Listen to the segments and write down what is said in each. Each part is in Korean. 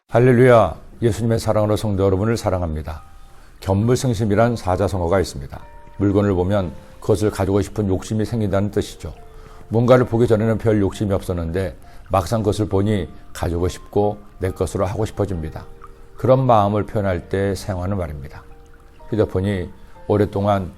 할렐루야, 예수님의 사랑으로 성도 여러분을 사랑합니다. 견물생심이란 사자성어가 있습니다. 물건을 보면 그것을 가지고 싶은 욕심이 생긴다는 뜻이죠. 뭔가를 보기 전에는 별 욕심이 없었는데 막상 그것을 보니 가지고 싶고 내 것으로 하고 싶어집니다. 그런 마음을 표현할 때 사용하는 말입니다. 휴대폰이 오랫동안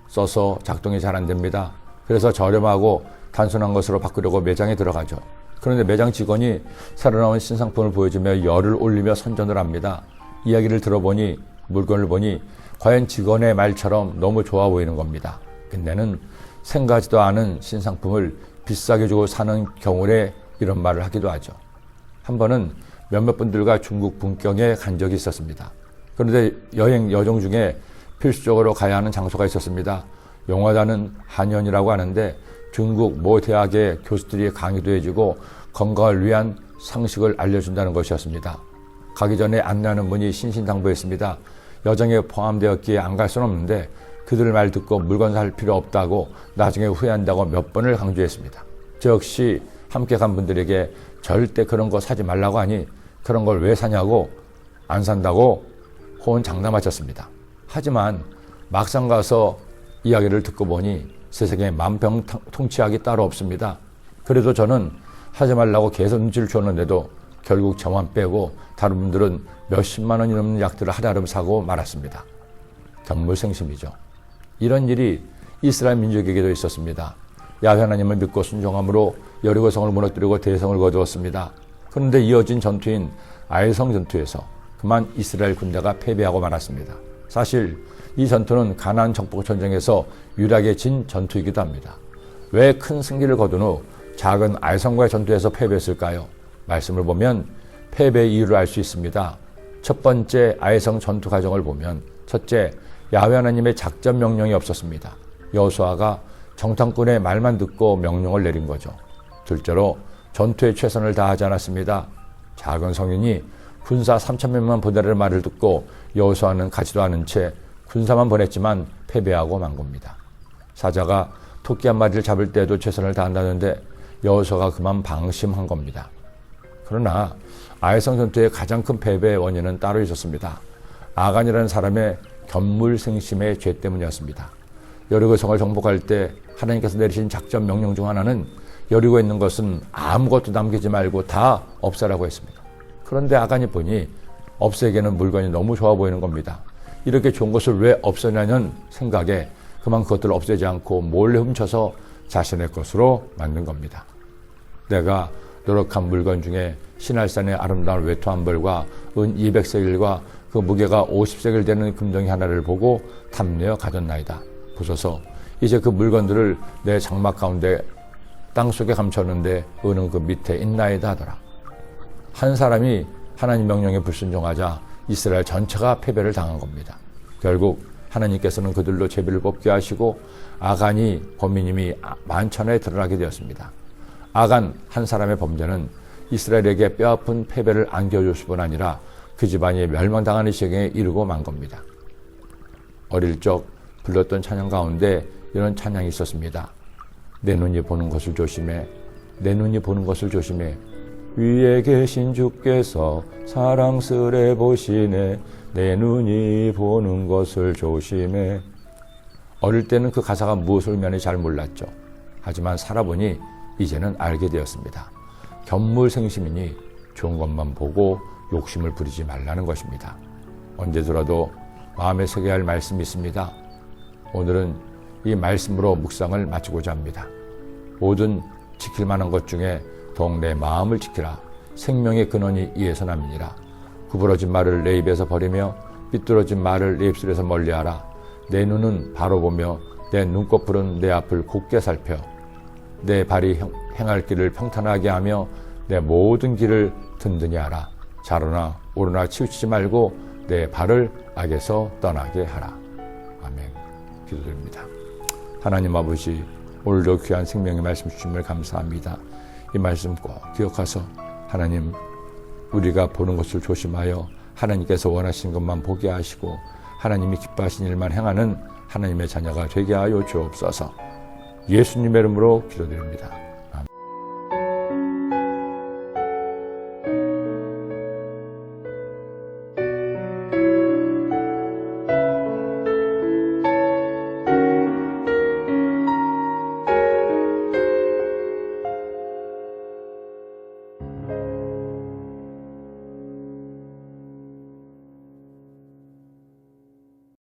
써서 작동이 잘 안 됩니다. 그래서 저렴하고 단순한 것으로 바꾸려고 매장에 들어가죠. 그런데 매장 직원이 새로 나온 신상품을 보여주며 열을 올리며 선전을 합니다. 이야기를 들어보니, 물건을 보니 과연 직원의 말처럼 너무 좋아 보이는 겁니다. 근데는 생각지도 않은 신상품을 비싸게 주고 사는 경우에 이런 말을 하기도 하죠. 한 번은 몇몇 분들과 중국 북경에 간 적이 있었습니다. 그런데 여정 중에 필수적으로 가야 하는 장소가 있었습니다. 용화단은 한연이라고 하는데 중국 모 대학의 교수들이 강의도 해주고 건강을 위한 상식을 알려준다는 것이었습니다. 가기 전에 안내하는 분이 신신당부했습니다. 여정에 포함되었기에 안 갈 수는 없는데 그들 말 듣고 물건 살 필요 없다고 나중에 후회한다고 몇 번을 강조했습니다. 저 역시 함께 간 분들에게 절대 그런 거 사지 말라고 하니 그런 걸 왜 사냐고 안 산다고 호언장담하셨습니다. 하지만 막상 가서 이야기를 듣고 보니 세상에 만병통치약이 따로 없습니다. 그래도 저는 하지 말라고 계속 눈치를 줬는데도 결국 저만 빼고 다른 분들은 몇십만 원이 넘는 약들을 하나름 사고 말았습니다. 견물생심이죠. 이런 일이 이스라엘 민족에게도 있었습니다. 야훼 하나님을 믿고 순종함으로 여리고성을 무너뜨리고 대성을 거두었습니다. 그런데 이어진 전투인 아이성 전투에서 그만 이스라엘 군대가 패배하고 말았습니다. 사실 이 전투는 가나안 정복 전쟁에서 유일하게 진 전투이기도 합니다. 왜 큰 승리를 거둔 후 작은 아이성과의 전투에서 패배했을까요? 말씀을 보면 패배의 이유를 알 수 있습니다. 첫 번째 아이성 전투 과정을 보면 첫째, 야훼 하나님의 작전 명령이 없었습니다. 여호수아가 정탐꾼의 말만 듣고 명령을 내린 거죠. 둘째로 전투에 최선을 다하지 않았습니다. 작은 성인이 군사 3,000명만 보내라는 말을 듣고 여호수아는 가지도 않은 채 군사만 보냈지만 패배하고 만 겁니다. 사자가 토끼 한 마리를 잡을 때도 최선을 다한다는데 여호수아가 그만 방심한 겁니다. 그러나 아이성 전투의 가장 큰 패배의 원인은 따로 있었습니다. 아간이라는 사람의 견물생심의 죄 때문이었습니다. 여리고성을 정복할 때 하나님께서 내리신 작전 명령 중 하나는 여리고에 있는 것은 아무것도 남기지 말고 다 없애라고 했습니다. 그런데 아간이 보니 없애기에는 물건이 너무 좋아 보이는 겁니다. 이렇게 좋은 것을 왜 없애냐는 생각에 그만 그것들을 없애지 않고 몰래 훔쳐서 자신의 것으로 만든 겁니다. 내가 노력한 물건 중에 신할산의 아름다운 외투 한 벌과 은 200세겔과 그 무게가 50세겔 되는 금덩이 하나를 보고 탐내어 가졌나이다. 보소서, 이제 그 물건들을 내 장막 가운데 땅속에 감췄는데 은은 그 밑에 있나이다 하더라. 한 사람이 하나님 명령에 불순종하자 이스라엘 전체가 패배를 당한 겁니다. 결국 하나님께서는 그들로 제비를 뽑게 하시고 아간이 범인임이 만천하에 드러나게 되었습니다. 아간 한 사람의 범죄는 이스라엘에게 뼈아픈 패배를 안겨줬을 뿐 아니라 그 집안이 멸망당하는 시경에 이르고 만 겁니다. 어릴 적 불렀던 찬양 가운데 이런 찬양이 있었습니다. 내 눈이 보는 것을 조심해, 내 눈이 보는 것을 조심해, 위에 계신 주께서 사랑스레 보시네, 내 눈이 보는 것을 조심해. 어릴 때는 그 가사가 무엇을 의미하는지 잘 몰랐죠. 하지만 살아보니 이제는 알게 되었습니다. 견물생심이니 좋은 것만 보고 욕심을 부리지 말라는 것입니다. 언제더라도 마음에 새겨야 할 말씀이 있습니다. 오늘은 이 말씀으로 묵상을 마치고자 합니다. 모든 지킬 만한 것 중에 더욱 내 마음을 지키라. 생명의 근원이 이에서 남이니라. 구부러진 말을 내 입에서 버리며 삐뚤어진 말을 내 입술에서 멀리하라. 내 눈은 바로 보며 내 눈꺼풀은 내 앞을 곱게 살펴 내 발이 행할 길을 평탄하게 하며 내 모든 길을 든든히 하라. 좌로나 오로나 치우치지 말고 내 발을 악에서 떠나게 하라. 아멘. 기도드립니다. 하나님 아버지, 오늘도 귀한 생명의 말씀 주심을 감사합니다. 이 말씀 꼭 기억하서 하나님, 우리가 보는 것을 조심하여 하나님께서 원하시는 것만 보게 하시고 하나님이 기뻐하신 일만 행하는 하나님의 자녀가 되게 하여 주옵소서. 예수님의 이름으로 기도드립니다.